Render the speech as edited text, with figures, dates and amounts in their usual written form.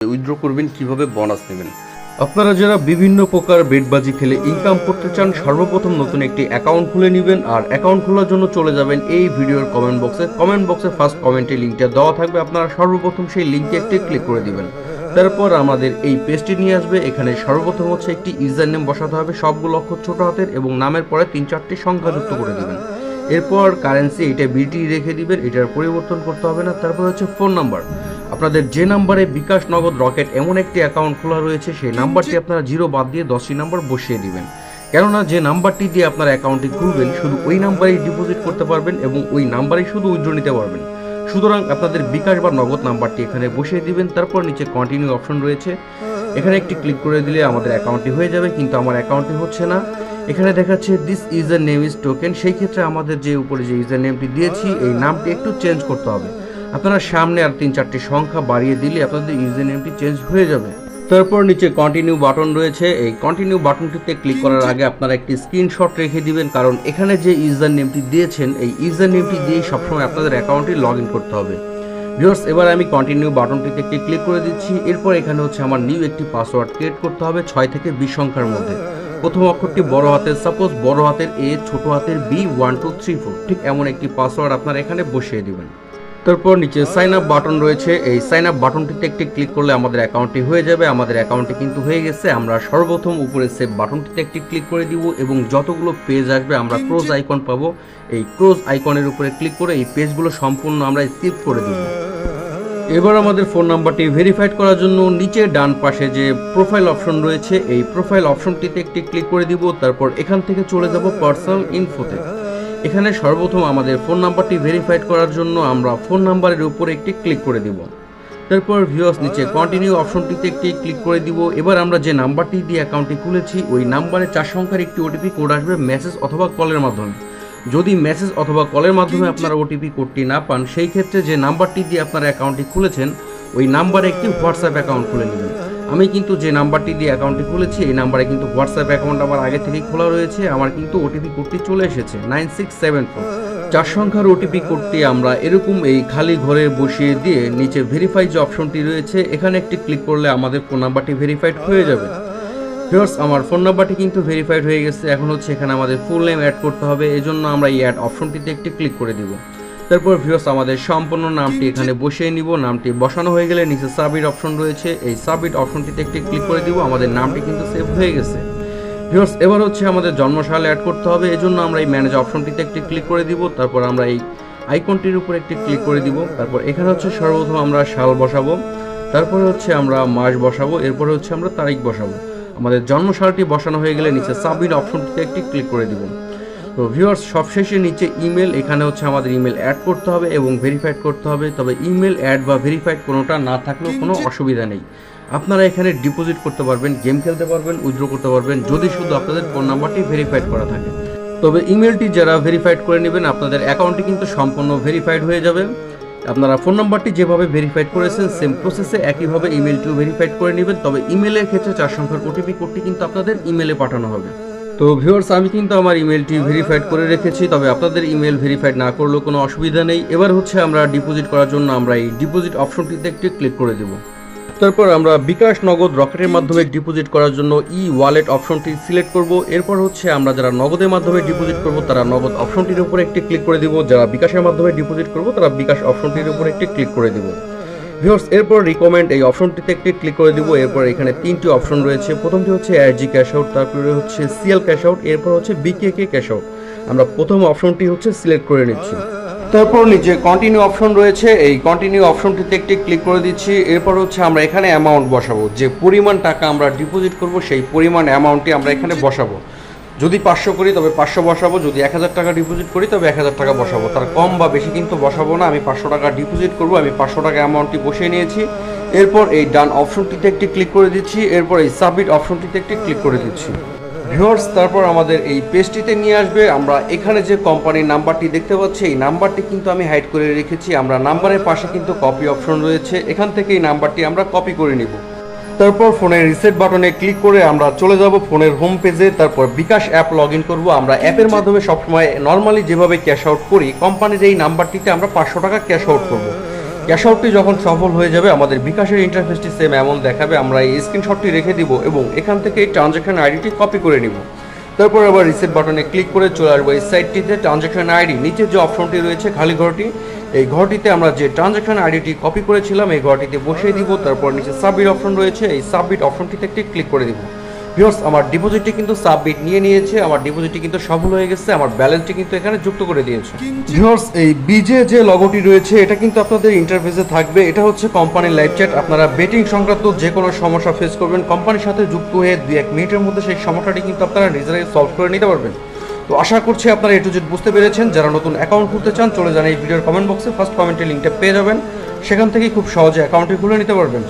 Withdraw করবেন, কিভাবে bonus নেবেন। আপনারা যারা বিভিন্ন প্রকার বেটবাজি খেলে ইনকাম করতে চান, সর্বপ্রথম নতুন একটি অ্যাকাউন্ট খুলে নেবেন। আর অ্যাকাউন্ট খোলার জন্য চলে যাবেন এই ভিডিওর কমেন্ট বক্সে ফার্স্ট কমেন্টে লিঙ্কটা দেওয়া থাকবে। আপনারা সর্বপ্রথম সেই লিঙ্কে একটি ক্লিক করে দিবেন। তারপর আমাদের এই পেজটি নিয়ে আসবে। এখানে সর্বপ্রথম হচ্ছে একটি ইউজার নেম বসাতে হবে, সবগুলো অক্ষর ছোট হাতের, এবং নামের পরে 3-4টি সংখ্যা যুক্ত করে দিবেন। এরপর কারেন্সি এটা বিটি রেখে দিবেন, এটার পরিবর্তন করতে হবে না। তারপর হচ্ছে ফোন নাম্বার, আপনাদের যে নাম্বারে বিকাশ, নগদ, রকেট এমন একটি অ্যাকাউন্ট খোলা রয়েছে সেই নাম্বারটি আপনারা 0 বাদ দিয়ে 10টি নাম্বার বসিয়ে দিবেন। কেননা যে নাম্বারটি দিয়ে আপনার অ্যাকাউন্টটি খুলবেন শুধু ওই নাম্বারেই ডিপোজিট করতে পারবেন এবং ওই নাম্বারেই শুধু উইথড্র নিতে পারবেন। সুতরাং আপনাদের বিকাশ বা নগদ নাম্বারটি এখানে বসিয়ে দিবেন। তারপর নিচে কন্টিনিউ অপশন রয়েছে, এখানে একটি ক্লিক করে দিলে আমাদের অ্যাকাউন্টটি হয়ে যাবে, কিন্তু আমার অ্যাকাউন্টটি হচ্ছে না। এখানে দেখাচ্ছে this user name is token. সেই ক্ষেত্রে আমাদের যে উপরে যে ইউজার নেমটি দিয়েছি এই নামটি একটু চেঞ্জ করতে হবে। আপনারা সামনে আর 3-4টি সংখ্যা বাড়িয়ে দিলে আপনাদের ইউজার নেমটি চেঞ্জ হয়ে যাবে। তারপর নিচে কন্টিনিউ বাটন রয়েছে, এই কন্টিনিউ বাটনটিতে ক্লিক করার আগে আপনারা একটি স্ক্রিনশট রেখে দিবেন, কারণ এখানে যে ইউজার নেমটি দিয়েছেন এই ইউজার নেমটি দিয়ে সবসময় আপনাদের অ্যাকাউন্টটি লগ ইন করতে হবে। ভিউয়ার্স, এবার আমি কন্টিনিউ বাটনটিতে একটি ক্লিক করে দিচ্ছি। এরপর এখানে হচ্ছে আমার নিউ একটি পাসওয়ার্ড ক্রিয়েট করতে হবে 6 থেকে 20 সংখ্যার মধ্যে। প্রথম অক্ষরটি বড় হাতের, সাপোজ বড় হাতের A, ছোট হাতের B, 1 2 3 4, ঠিক এমন একটি পাসওয়ার্ড আপনারা এখানে বসিয়ে দিবেন। তারপর নিচে সাইন আপ বাটন রয়েছে, এই সাইন আপ বাটনটিতে একটি ক্লিক করলে আমাদের অ্যাকাউন্টটি হয়ে যাবে। আমাদের অ্যাকাউন্টটি কিন্তু হয়ে গেছে। আমরা সর্বপ্রথম উপরে সেভ বাটনটিতে একটি ক্লিক করে দিব এবং যতগুলো পেজ আসবে আমরা ক্রোজ আইকন পাবো, এই ক্রোজ আইকনের উপরে ক্লিক করে এই পেজগুলো সম্পূর্ণ আমরা স্কিপ করে দিব। এবার আমাদের ফোন নাম্বারটি ভেরিফাইড করার জন্য নিচে ডান পাশে যে প্রোফাইল অপশন রয়েছে এই প্রোফাইল অপশনটিতে একটি ক্লিক করে দিব। তারপর এখান থেকে চলে যাব পার্সোনাল ইনফোতে। এখানে সর্বপ্রথম আমাদের ফোন নাম্বারটি ভেরিফাইড করার জন্য আমরা ফোন নাম্বারের উপরে একটি ক্লিক করে দিব। তারপর ভিউয়ার্স, নিচে কন্টিনিউ অপশনটিতে একটি ক্লিক করে দিব। এবার আমরা যে নাম্বারটি দিয়ে অ্যাকাউন্টটি খুলেছি ওই নাম্বারে 4 সংখ্যার একটি ওটিপি কোড আসবে মেসেজ অথবা কলের মাধ্যমে। যদি মেসেজ অথবা কলের মাধ্যমে আপনারা ওটিপি কোডটি না পান, সেই ক্ষেত্রে যে নাম্বারটি দিয়ে আপনারা অ্যাকাউন্টটি খুলেছেন ওই নাম্বারে একটি হোয়াটসঅ্যাপ অ্যাকাউন্ট খুলে নেবেন। আমি কিন্তু যে নাম্বারটি দিয়ে অ্যাকাউন্টটি খুলেছি এই নাম্বারে কিন্তু হোয়াটসঅ্যাপ অ্যাকাউন্ট আমার আগে থেকেই খোলা রয়েছে। আমার কিন্তু ওটিপি কোডটি চলে এসেছে 9674। 4 সংখ্যার ওটিপি কোডটি আমরা এরকম এই খালি ঘরে বসিয়ে দিয়ে নিচে ভেরিফাই যে অপশনটি রয়েছে এখানে একটি ক্লিক করলে আমাদের ফোন নাম্বারটি ভেরিফাইড হয়ে যাবে। ভিউয়ার্স, আমার ফোন নাম্বারটি কিন্তু ভেরিফাইড হয়ে গেছে। এখন হচ্ছে এখানে আমাদের ফুল নেম অ্যাড করতে হবে, এজন্য আমরা এই অ্যাড অপশনটিতে একটি ক্লিক করে দিব। তারপর ভিউয়ার্স, আমাদের সম্পূর্ণ নামটি এখানে বসিয়ে নিব। নামটি বসানো হয়ে গেলে নিচে সাবমিট অপশন রয়েছে, এই সাবমিট অপশনটিতে একটি ক্লিক করে দিব। আমাদের নামটি কিন্তু সেভ হয়ে গেছে। ভিউয়ার্স, এবার হচ্ছে আমাদের জন্মসাল অ্যাড করতে হবে, এজন্য আমরা এই ম্যানেজ অপশনটিতে একটি ক্লিক করে দিব। তারপর আমরা এই আইকনটির উপর একটি ক্লিক করে দিব। তারপর এখানে হচ্ছে সর্বপ্রথম আমরা সাল বসাবো, তারপরে হচ্ছে আমরা মাস বসাবো, এরপরে হচ্ছে আমরা তারিখ বসাবো। আমাদের জন্মসালটি বসানো হয়ে গেলে নিচে সাবমিট অপশনটিতে একটি ক্লিক করে দিব। তো ভিউয়ার্স, সবশেষে নিচে ইমেল, এখানে হচ্ছে আমাদের ইমেল অ্যাড করতে হবে এবং ভেরিফাইড করতে হবে। তবে ইমেল অ্যাড বা ভেরিফাইড কোনোটা না থাকলেও কোনো অসুবিধা নেই। আপনারা এখানে ডিপোজিট করতে পারবেন, গেম খেলতে পারবেন, উইথড্র করতে পারবেন যদি শুধু আপনাদের ফোন নাম্বারটি ভেরিফাইড করা থাকে। তবে ইমেলটি যারা ভেরিফাইড করে নেবেন আপনাদের অ্যাকাউন্টটি কিন্তু সম্পূর্ণ ভেরিফাইড হয়ে যাবে। আপনারা ফোন নাম্বারটি যেভাবে ভেরিফাইড করেছেন সেম প্রসেসে একইভাবে ইমেলটিও ভেরিফাইড করে নেবেন। তবে ইমেলের ক্ষেত্রে 4 সংখ্যার ওটিপি কোডটি কিন্তু আপনাদের ইমেলে পাঠানো হবে। তো ভিউয়ার্স, আমি কিন্তু আমার ইমেলটি ভেরিফাইড করে রেখেছি, তবে আপনাদের ইমেল ভেরিফাইড না করলেও কোনো অসুবিধা নেই। এবার হচ্ছে আমরা ডিপোজিট করার জন্য আমরা এই ডিপোজিট অপশনটিতে একটি ক্লিক করে দেব। তারপর আমরা বিকাশ, নগদ, রকেটের মাধ্যমে ডিপোজিট করার জন্য ই ওয়ালেট অপশনটি সিলেক্ট করব। এরপর হচ্ছে আমরা যারা নগদের মাধ্যমে ডিপোজিট করব তারা নগদ অপশনটির উপরে একটি ক্লিক করে দিব, যারা বিকাশের মাধ্যমে ডিপোজিট করব তারা বিকাশ অপশনটির উপরে একটি ক্লিক করে দিব। ভিউয়ার্স, এরপর রিকমেন্ড এই অপশনটিতে একটি ক্লিক করে দিব। এরপর এখানে 3টি অপশন রয়েছে, প্রথমটি হচ্ছে AirG ক্যাশ আউট, তারপরে হচ্ছে CL ক্যাশ আউট, এরপর হচ্ছে BKK ক্যাশ আউট। আমরা প্রথম অপশনটি হচ্ছে সিলেক্ট করে নিচ্ছি। তারপর নিচে কন্টিনিউ অপশন রয়েছে, এই কন্টিনিউ অপশনটিতে একটি ক্লিক করে দিচ্ছি। এরপর হচ্ছে আমরা এখানে অ্যামাউন্ট বসাবো, যে পরিমাণ টাকা আমরা ডিপোজিট করব সেই পরিমাণ অ্যামাউন্টটি আমরা এখানে বসাবো। যদি 500 করি তবে 500 বসাবো, যদি 1000 টাকা ডিপোজিট করি তবে 1000 টাকা বসাবো, তার কম বা বেশি কিন্তু বসাবো না। আমি 500 টাকা ডিপোজিট করব, আমি 500 টাকা অ্যামাউন্টটি বসিয়ে নিয়েছি। এরপর এই ডান অপশনটিতে একটি ক্লিক করে দিচ্ছি, এরপর এই সাবমিট অপশনটিতে একটি ক্লিক করে দিচ্ছি। ভিউয়ার্স, তারপর আমাদের এই পেজটিতে নিয়ে আসবে। আমরা এখানে যে কোম্পানির নাম্বারটি দেখতে পাচ্ছি এই নাম্বারটি কিন্তু আমি হাইড করে রেখেছি। আমরা নাম্বারের পাশে কিন্তু কপি অপশন রয়েছে, এখান থেকে এই নাম্বারটি আমরা কপি করে নিব। তারপর ফোনের রিসেট বাটনে ক্লিক করে আমরা চলে যাব ফোনের হোম পেজে। তারপর বিকাশ অ্যাপ লগ ইন করবো। আমরা অ্যাপের মাধ্যমে সবসময় নর্মালি যেভাবে ক্যাশ আউট করি কোম্পানির এই নাম্বারটিতে আমরা 500 টাকা ক্যাশ আউট করব। ক্যাশ আউটটি যখন সফল হয়ে যাবে আমাদের বিকাশের ইন্টারফেসটি সেম এমন দেখাবে। আমরা এই স্ক্রিনশটটি রেখে দিব এবং এখান থেকে এই ট্রানজ্যাকশন আইডিটি কপি করে নিব। তারপর আবার রিসেট বাটনে ক্লিক করে চলে আসবো এই সাইটটিতে। ট্রানজ্যাকশন আইডি নিচে যে অপশনটি রয়েছে খালি ঘরটি, এই ঘরটিতে আমরা যে ট্রানজ্যাকশন আইডিটি কপি করেছিলাম এই ঘরটিতে বসিয়ে দিব। তারপর নিচে সাবমিট অপশন রয়েছে, এই সাবমিট অপশনটিতে একটি ক্লিক করে দিব। ভিউয়ার্স, আমার ডিপোজিটটি কিন্তু সাবমিট নিয়েছে, আমার ডিপোজিটটি কিন্তু সফল হয়ে গেছে, আমার ব্যালেন্সটি কিন্তু এখানে যুক্ত করে দিয়েছে। ভিউয়ার্স, এই বিজে যে লগোটি রয়েছে এটা কিন্তু আপনাদের ইন্টারফেসে থাকবে। এটা হচ্ছে কোম্পানির লাইভ চ্যাট। আপনারা বেটিং সংক্রান্ত যে কোনো সমস্যা ফেস করবেন কোম্পানির সাথে যুক্ত হয়ে 2-1 মিনিটের মধ্যে সেই সমস্যাটি কিন্তু আপনারা নিজেরাই সলভ করে নিতে পারবেন। তো আশা করছি আপনারা A to Z বুঝতে পেরেছেন। যারা নতুন অ্যাকাউন্ট খুলতে চান চলে যান এই ভিডিওর কমেন্ট বক্সে, ফার্স্ট কমেন্টে লিঙ্কটা পেয়ে যাবেন, সেখান থেকে খুব সহজে অ্যাকাউন্টটি খুলে নিতে পারবেন।